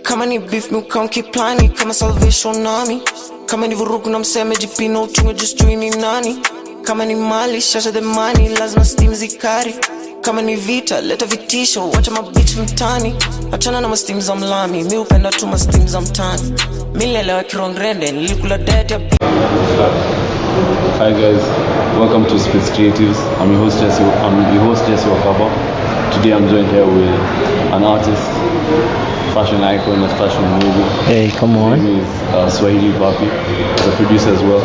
Kama ni beef mi ukamkiplani, kama salvation nami. Kama ni vurugu na mseme jipino utungo just juu ni nani. Kama ni mali, shasha the money, lazima steam zikari. Kama ni vita, leta vitisho, wacha mabitch mtani. Achana na mastim za mlami, mi upenda tu mastim za mtani. Milelewa kirongrende, nilikula dead ya Hi guys, welcome to Spitz Creativz. I'm your host Jesse Wakaba. Today I'm joined here with an artist, fashion icon, a fashion movie. Hey, come on. His name is Swahili Papi. He's a producer as well.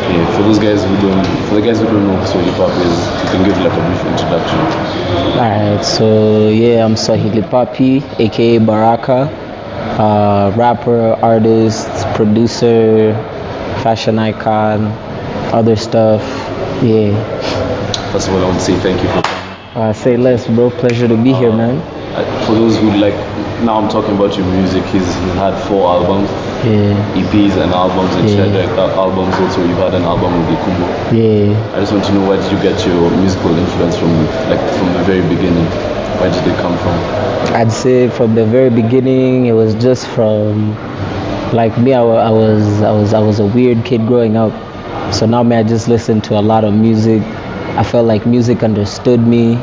Yeah, for the guys who don't know who Swahili Papi is, you can give like a brief introduction. Alright, so yeah, I'm Swahili Papi, aka Baraka, rapper, artist, producer, fashion icon, other stuff. Yeah. First of all, I want to say thank you for Say less, bro. Pleasure to be here, man. For those who like, now I'm talking about your music. He's had 4 albums, EPs and albums, and shared albums also. You've had an album with Ikumbo. Yeah. I just want to know, where did you get your musical influence from? Like from the very beginning, where did it come from? I'd say from the very beginning, it was just from like me. I was a weird kid growing up. So now I just listen to a lot of music. I felt like music understood me.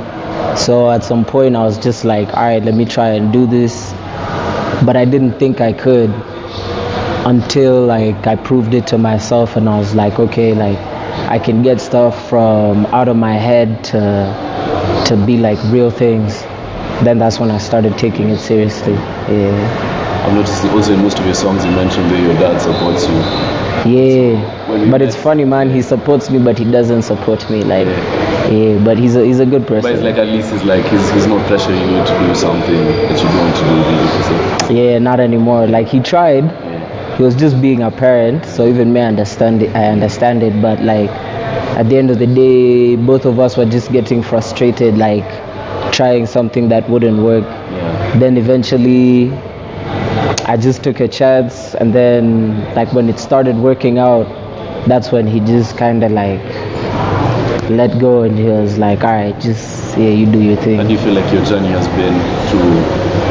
So at some point I was just like, alright, let me try and do this. But I didn't think I could until like I proved it to myself, and I was like, okay, like I can get stuff from out of my head to be like real things. Then that's when I started taking it seriously. Yeah. I've noticed also in most of your songs you mentioned that your dad supports you. Yeah, but it's funny, man. He supports me, but he doesn't support me. Like, yeah, but he's a good person. But it's like, at least it's like he's not pressuring you to do something that you don't want to do. Really, yeah, not anymore. Like he tried. He was just being a parent. So even me, I understand it. But like at the end of the day, both of us were just getting frustrated, like trying something that wouldn't work. Yeah. Then eventually I just took a chance, and then like when it started working out, that's when he just kind of like let go, and he was like, alright, just you do your thing. And do you feel like your journey has been through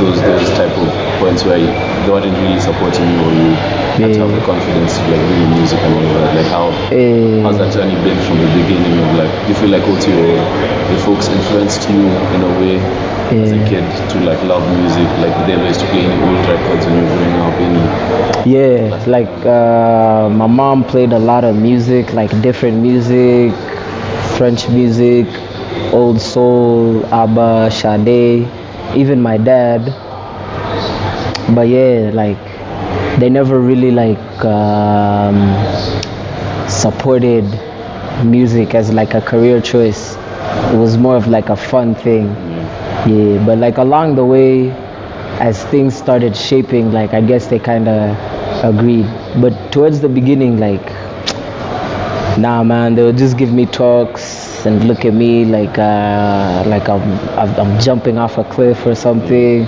those type of points where they weren't really supporting you, or you had to have the confidence to like do the music and all of that? Like how's that journey been from the beginning of like, do you feel like also your folks influenced you in a way as a kid to like love music, like they used to play any old records when you were growing up? Like my mom played a lot of music, like different music, French music, old soul, ABBA, Sade, even my dad. But yeah, like they never really like supported music as like a career choice. It was more of like a fun thing. Yeah, but like along the way, as things started shaping, like I guess they kind of agreed. But towards the beginning, like, nah, man, they would just give me talks and look at me like I'm jumping off a cliff or something.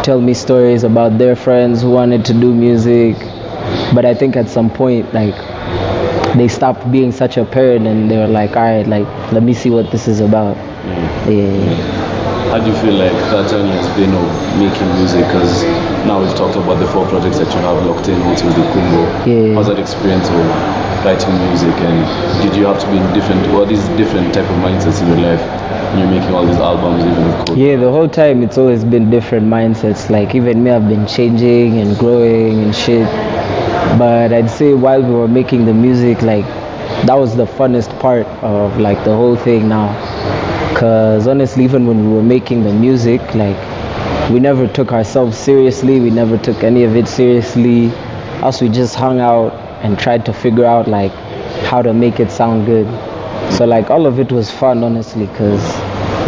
Tell me stories about their friends who wanted to do music. But I think at some point, like, they stopped being such a parent, and they were like, alright, like, let me see what this is about. Yeah. How do you feel like that journey has been of making music? Because now we've talked about the 4 projects that you have locked in also with the Kumbo. Yeah. How's that experience of writing music, and did you have to be in these different type of mindsets in your life when you're making all these albums, even with code? Yeah, the whole time it's always been different mindsets. Like even me, I've been changing and growing and shit. But I'd say while we were making the music, like that was the funnest part of like the whole thing now. Cause honestly, even when we were making the music, like we never took ourselves seriously. We never took any of it seriously. Us, we just hung out and tried to figure out like how to make it sound good. So like all of it was fun, honestly, cause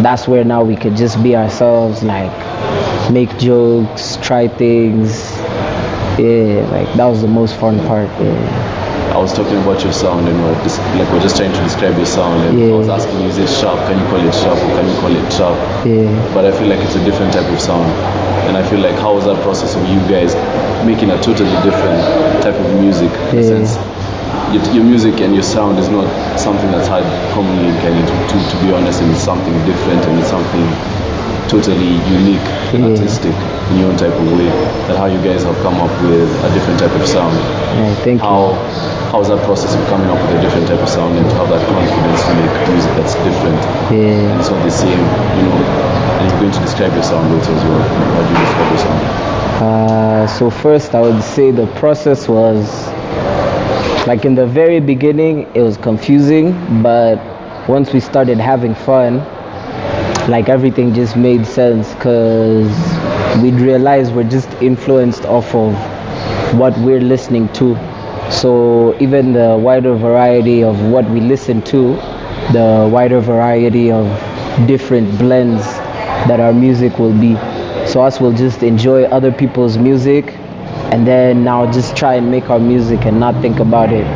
that's where now we could just be ourselves, like make jokes, try things. Yeah, like that was the most fun part. Yeah. I was talking about your sound, and we're just trying to describe your sound. And I was asking you, is it sharp? Can you call it sharp, or can you call it sharp? Yeah. But I feel like it's a different type of sound. And I feel like, how was that process of you guys making a totally different type of music? Since your music and your sound is not something that's hard commonly in Kenya, to be honest, and it's something different, and it's something totally unique and artistic in your own type of way. That how you guys have come up with a different type of sound. Thank you. How's that process of coming up with a different type of sound and to have that confidence to make music that's different? And it's not the same, you know. And you're going to describe your sound also as well. How do you describe your sound? So first I would say the process was, like in the very beginning it was confusing, but once we started having fun, like everything just made sense, because we'd realize we're just influenced off of what we're listening to. So even the wider variety of what we listen to, the wider variety of different blends that our music will be. So us will just enjoy other people's music and then now just try and make our music and not think about it.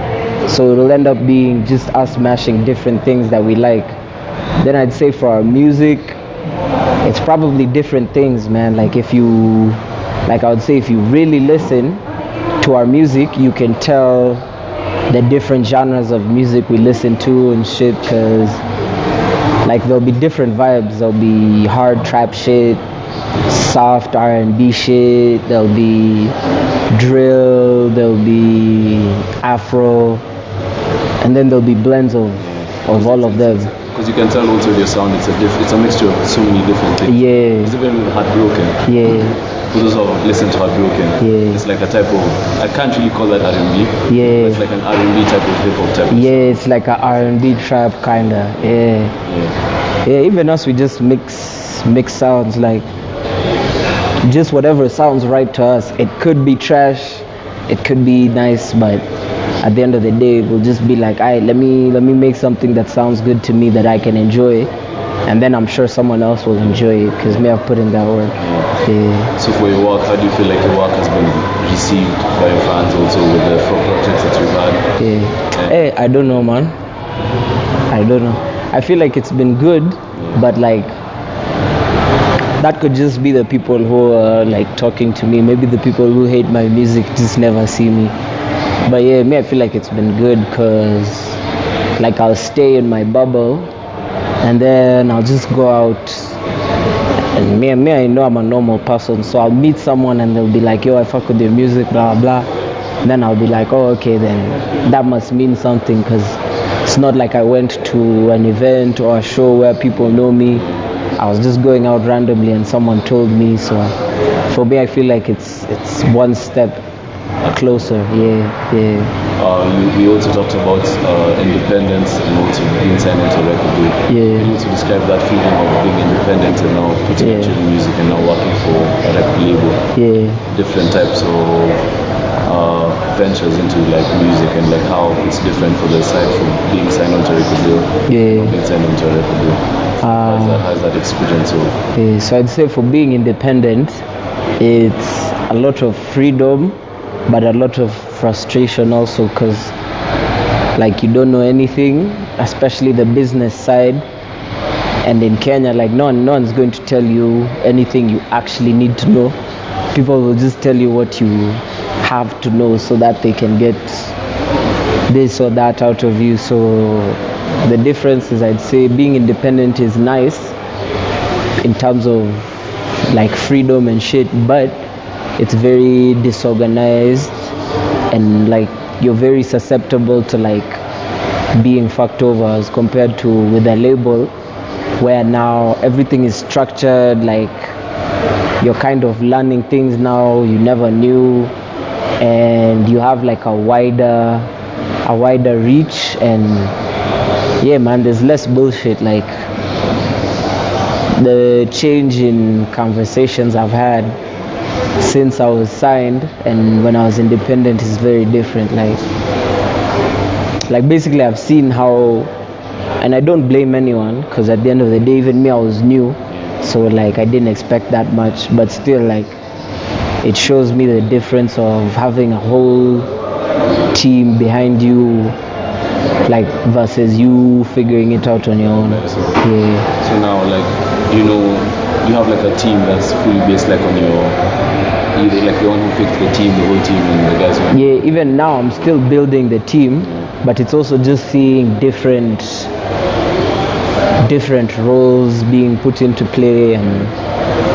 So it'll end up being just us mashing different things that we like. Then I'd say for our music, it's probably different things, man. Like I would say if you really listen to our music, you can tell the different genres of music we listen to and shit, because like there'll be different vibes. There'll be hard trap shit, soft R&B shit, there'll be drill, there'll be Afro, and then there'll be blends of all of them. Because you can tell also your sound, it's a mixture of so many different things. Yeah. It's even Heartbroken. Yeah. For those who have listened to Heartbroken, it's like a type of, I can't really call that R&B. Yeah. It's like an R&B type of hip hop type. Yeah, it's like a R&B trap kinda. Yeah, even us, we just mix sounds, like just whatever sounds right to us. It could be trash, it could be nice, but at the end of the day we'll just be like, alright, let me make something that sounds good to me that I can enjoy, and then I'm sure someone else will enjoy it because me, I've put in that work. Yeah. So for your work, how do you feel like your work has been received by your fans also with the projects that you've had? Hey, I don't know, man. I don't know. I feel like it's been good, but like that could just be the people who are like talking to me. Maybe the people who hate my music just never see me. But yeah, me, I feel like it's been good, because like I'll stay in my bubble and then I'll just go out, and me, I know I'm a normal person, so I'll meet someone and they'll be like, yo, I fuck with your music, blah blah. And then I'll be like, oh, okay, then that must mean something, because it's not like I went to an event or a show where people know me. I was just going out randomly and someone told me. So for me, I feel like it's one step closer. We also talked about independence and also being signed into a record deal. Can you also describe that feeling of being independent and now putting out your music and now working for a record label? Different types of ventures into like music, and like how it's different for the side from being signed onto a record deal and being signed onto a record deal. How's that experience? So I'd say for being independent, it's a lot of freedom, but a lot of frustration also, because like you don't know anything, especially the business side. And in Kenya, like no one's going to tell you anything you actually need to know. People will just tell you what you have to know so that they can get this or that out of you. So the difference is, I'd say being independent is nice in terms of like freedom and shit, but it's very disorganized, and like you're very susceptible to like being fucked over as compared to with a label, where now everything is structured. Like you're kind of learning things now you never knew, and you have like a wider reach, and yeah, man, there's less bullshit. Like the change in conversations I've had since I was signed and when I was independent is very different. Like basically I've seen how, and I don't blame anyone, because at the end of the day, even me, I was new, so like I didn't expect that much, but still like it shows me the difference of having a whole team behind you, like versus you figuring it out on your own. So now, like, you have like a team that's fully based like on you're like the one who picked the team, the whole team, and the guys who... Even now I'm still building the team, but it's also just seeing different roles being put into play, and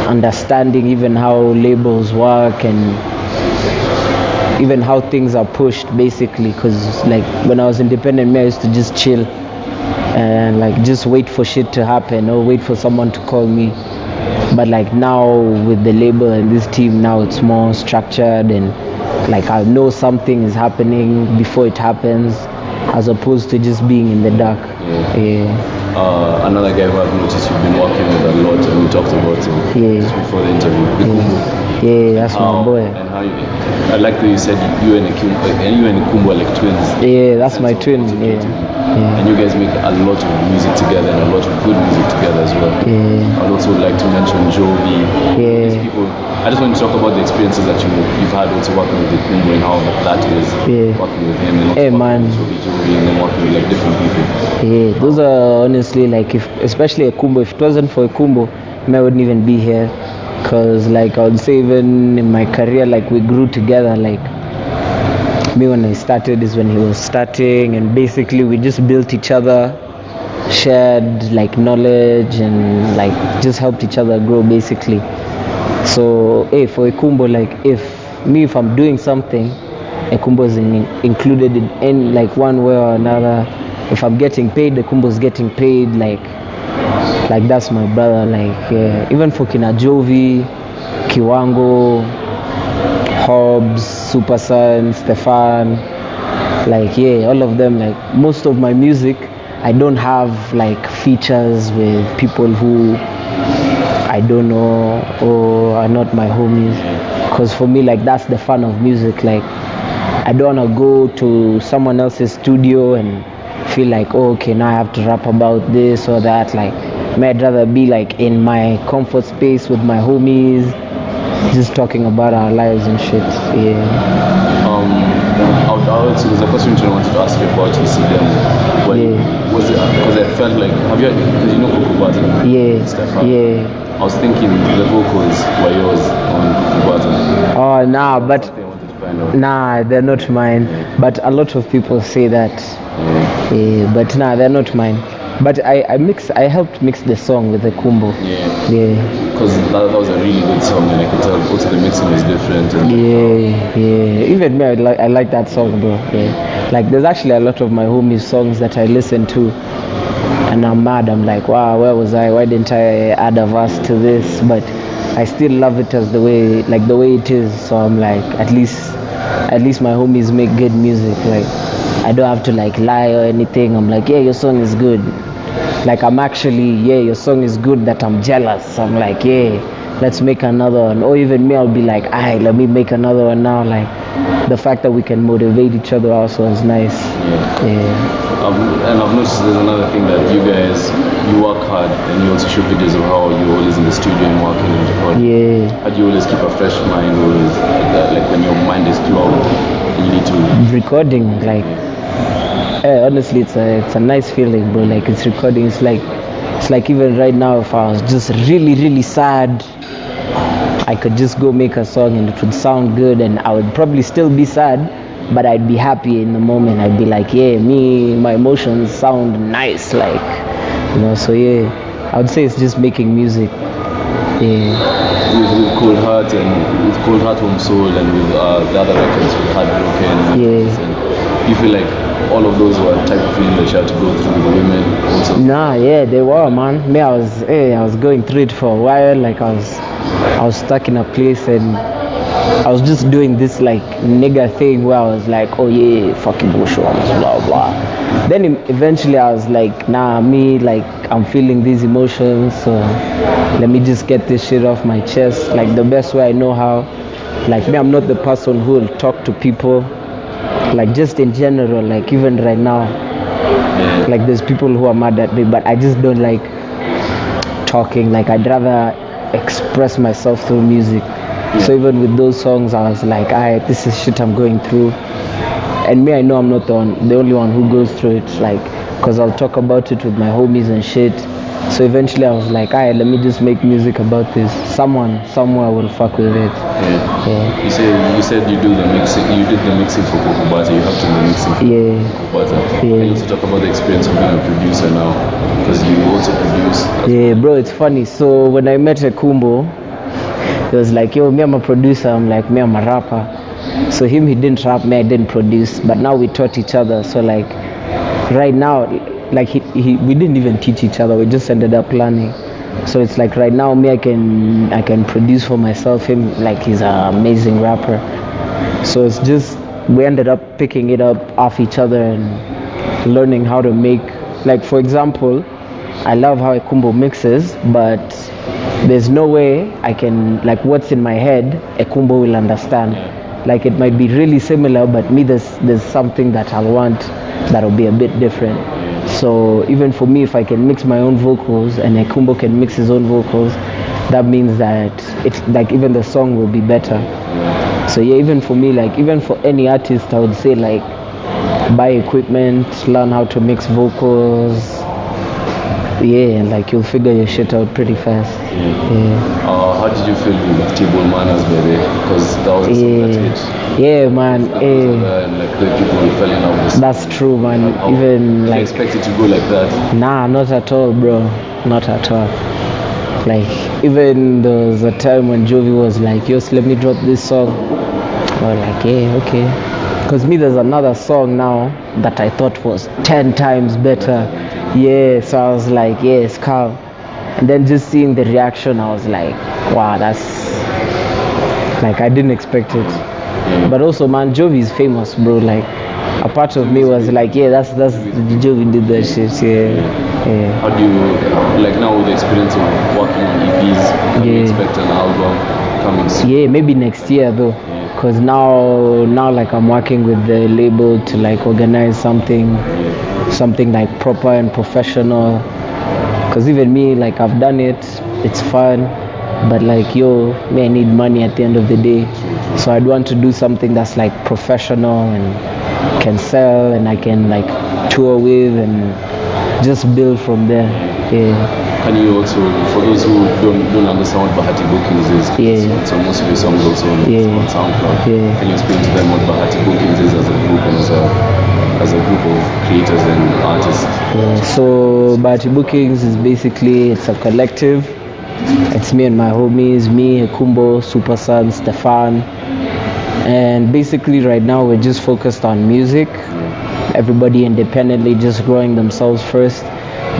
understanding even how labels work and even how things are pushed basically, because like when I was independent, me, I used to just chill and like just wait for shit to happen or wait for someone to call me. But like now with the label and this team, now it's more structured and like I know something is happening before it happens, as opposed to just being in the dark. Another guy who I've noticed you've been working with a lot, and we talked about him just before the interview. That's my boy. And how I like that you said you and Kumbo are like twins. Yeah, that's my twin. And you guys make a lot of music together and a lot of good music together as well. I'd also like to mention Jovi. These people. I just want to talk about the experiences that you've had also working with Kumbo and how that is working with him and also working with Jovi and then working with like different people. Those are honestly like, if especially Kumbo, if it wasn't for Kumbo, I wouldn't even be here. Cause like I would say even in my career, like we grew together. Like me when I started is when he was starting, and basically we just built each other, shared like knowledge and like just helped each other grow basically. So for Kumbo, like if I'm doing something, Kumbo is included in like one way or another. If I'm getting paid, Kumbo's getting paid. Like that's my brother. Like even for Kina Jovi, Kiwango, Hobbs, Super Sun, Stefan, like all of them. Like most of my music, I don't have like features with people who I don't know or are not my homies. Cause for me, like that's the fun of music. Like I don't wanna go to someone else's studio and feel like, oh, okay, now I have to rap about this or that. Like I'd rather be like in my comfort space with my homies, just talking about our lives and shit. Also, there's a question I wanted to ask you about ECDM. Was it because I felt like, because you know Kukubata? Stefan. I was thinking the vocals were yours on Kukubata. Oh, nah, but nah, they're not mine. But a lot of people say that. But nah, they're not mine. But I helped mix the song with the Kumbo. Because that was a really good song, and I could tell also the mixing was different. Even me, I like that song, bro. Like there's actually a lot of my homies' songs that I listen to, and I'm mad. I'm like, wow, where was I? Why didn't I add a verse to this? But I still love it as the way it is. So I'm like, at least my homies make good music. Like I don't have to like lie or anything. I'm like, your song is good. Like I'm actually, your song is good, that I'm jealous. I'm like, let's make another one. Or even me, I'll be like, let me make another one now. Like the fact that we can motivate each other also is nice. And I've noticed there's another thing that you work hard and you also show videos of how you're always in the studio and working and recording. How do you always keep a fresh mind, always like when your mind is clogged and you need to recording? Like honestly, it's a nice feeling, bro. Like it's recording. It's like even right now, if I was just really really sad, I could just go make a song and it would sound good, and I would probably still be sad, but I'd be happy in the moment. I'd be like, my emotions sound nice, like, so I would say it's just making music. With Cold Heart and with Cold Heart Home Soul and with the other records with Heartbroken. And you feel like all of those were type of feeling that you had to go through with the women also? Nah, they were, man. Me, I was going through it for a while. Like I was stuck in a place and I was just doing this like nigga thing where I was like, fucking bullshit, blah blah. Then eventually I was like, nah, me, like I'm feeling these emotions, so let me just get this shit off my chest, like the best way I know how. Like me, I'm not the person who will talk to people, like just in general, like even right now, like there's people who are mad at me, but I just don't like talking. Like I'd rather express myself through music. So even with those songs, I was like, this is shit I'm going through, and me, I know I'm not the only one who goes through it, like, because I'll talk about it with my homies and shit, So eventually I was like, alright, let me just make music about this. Someone somewhere will fuck with it. Yeah. You said you do the mixing. You did the mixing for Kokobata. You have to do the mixing for Kokobata. Can you also talk about the experience of being a producer now? Because you also produce. Yeah, bro, it's funny. So when I met Ekumbo, he was like, yo, me I'm a producer. I'm like, me I'm a rapper. So him, he didn't rap, me I didn't produce. But now we taught each other. So like right now, like we didn't even teach each other. We just ended up learning. So it's like right now, me I can produce for myself. Him, like, he's an amazing rapper. So it's just we ended up picking it up off each other and learning how to make. Like, for example, I love how Ekumbo mixes, but there's no way I can, like, what's in my head, Ekumbo will understand. Like, it might be really similar, but me, there's something that I'll want that'll be a bit different. So even for me, if I can mix my own vocals and Ekumbo can mix his own vocals, that means that it's like even the song will be better. So yeah, even for me, like even for any artist, I would say like buy equipment, learn how to mix vocals. Yeah, and like you'll figure your shit out pretty fast. How did you feel with Table Manners, baby? Because that was a song that hit. Yeah, man. Like the people fell in love with. That's true, man. Even like. You expect it to go like that? Nah, not at all, bro. Not at all. Like even there was a time when Jovi was like, "Yo, let me drop this song." I was like, "Yeah, okay." Because me, there's another song now that I thought was 10 times better. Yeah, so I was like, yes, calm. And then just seeing the reaction, I was like, wow, that's like I didn't expect it. But also, man, Jovi is famous, bro. Like a part of me was like, yeah, that's Jovi did that shit. Yeah. How do you like now with the experience of working on EPs? Can you expect an album coming soon? Yeah, maybe next year though. Because now like I'm working with the label to like organize something like proper and professional. Because even me, like I've done it, it's fun, but like yo, me I need money at the end of the day. So I'd want to do something that's like professional and can sell and I can like tour with and just build from there. Can you also, for those who don't understand what Bahati Bookings is, so most of your songs also on SoundCloud. Can you explain to them what Bahati Bookings is as a group and as a group of creators and artists? So Bahati Bookings is basically, it's a collective. It's me and my homies, me, Ekumbo, Super Son, Stefan. And basically right now we're just focused on music. Everybody independently just growing themselves first.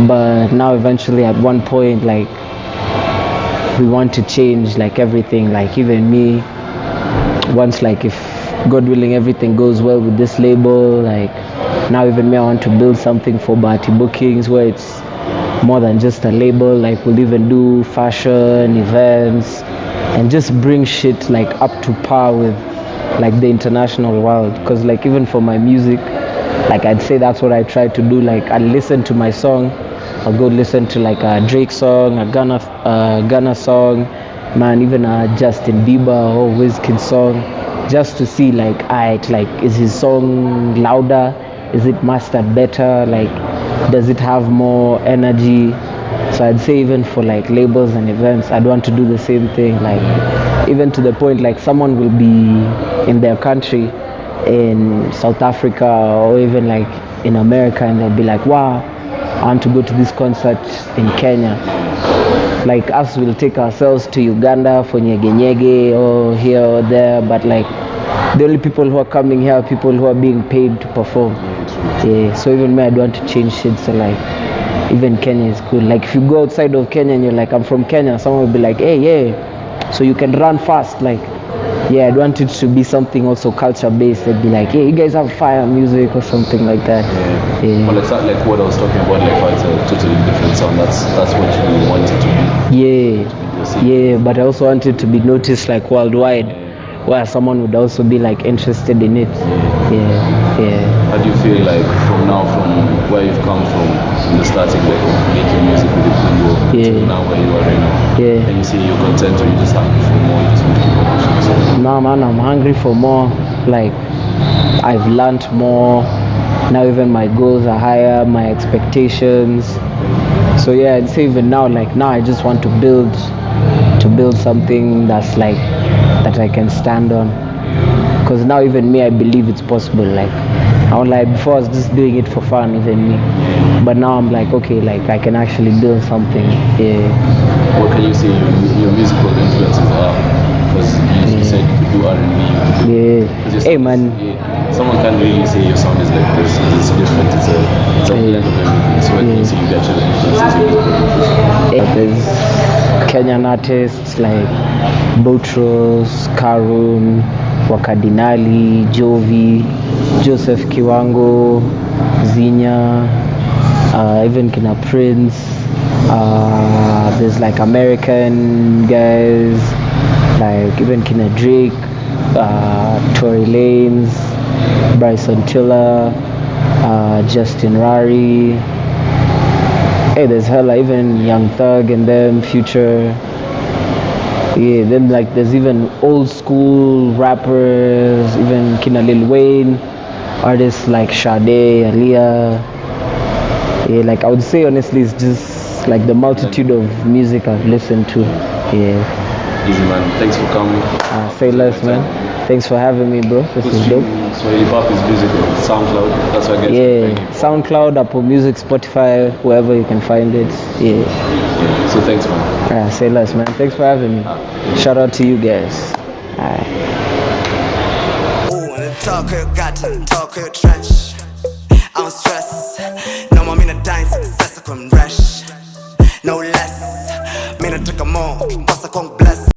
But now eventually at one point, like we want to change like everything, like even me, once like if God willing everything goes well with this label, like now even me I want to build something for Bahati Bookings where it's more than just a label, like we'll even do fashion, events and just bring shit like up to par with like the international world. Because like even for my music, like I'd say that's what I try to do. Like I listen to my song, I'll go listen to like a Drake song, a Ghana song, man, even a Justin Bieber or Wizkid song, just to see like, is his song louder? Is it mastered better? Like, does it have more energy? So I'd say even for like labels and events, I'd want to do the same thing. Like even to the point like someone will be in their country, in South Africa or even like in America, and they'll be like, wow, I want to go to this concert in Kenya. Like us will take ourselves to Uganda for nyege or here or there, but like the only people who are coming here are people who are being paid to perform. So even me, I'd want to change shit. So like even Kenya is cool. Like if you go outside of Kenya and you're like, I'm from Kenya, someone will be like, hey, so you can run fast. Like I'd want it to be something also culture based. They'd be like, hey, you guys have fire music or something like that. Well, it's not like what I was talking about, like how it's a totally different sound. That's what you want it to be. But I also want it to be noticed like worldwide, where someone would also be like interested in it. How do you feel like from where you've come from in the starting, like making music with the Congo to now where you are right now? And you say you're content or you just hungry for more, you just want to keep on pushing? No, man, I'm hungry for more. Like I've learned more. Now even my goals are higher, my expectations. So yeah, I'd say even now, like now I just want to build something that's like that I can stand on. Because now even me, I believe it's possible. Like I was like before I was just doing it for fun, even me. But now I'm like, okay, like I can actually build something. Yeah. What can you say your musical influences are? Because you said you do R&B. Yeah. Hey man. Someone can't really say your sound is like this. It's different. It's a blend of everything. So what can you say you get your influences, your musical influences? There's Kenyan artists like Boutros, Karun, Wakadinali, Jovi, Joseph Kiwango, Zinya, even Kina Prince. There's like American guys like even Kina Drake, Tory Lanez, Bryson Tiller, Justin Rari. Hey, there's hella even Young Thug and them, Future. Yeah, then like there's even old school rappers, even Kina Lil Wayne, artists like Sade, Aaliyah. Yeah, like I would say honestly, it's just like the multitude of music I've listened to. Yeah. Easy man, thanks for coming. Say less, man. Thanks for having me, bro. This is dope. Swahili Papi's music on SoundCloud. That's what I guess. Yeah, SoundCloud, Apple Music, Spotify, wherever you can find it. Yeah. So thanks, man. Say less, man. Thanks for having me. Shout out to you guys. Talk, got to talk, trench.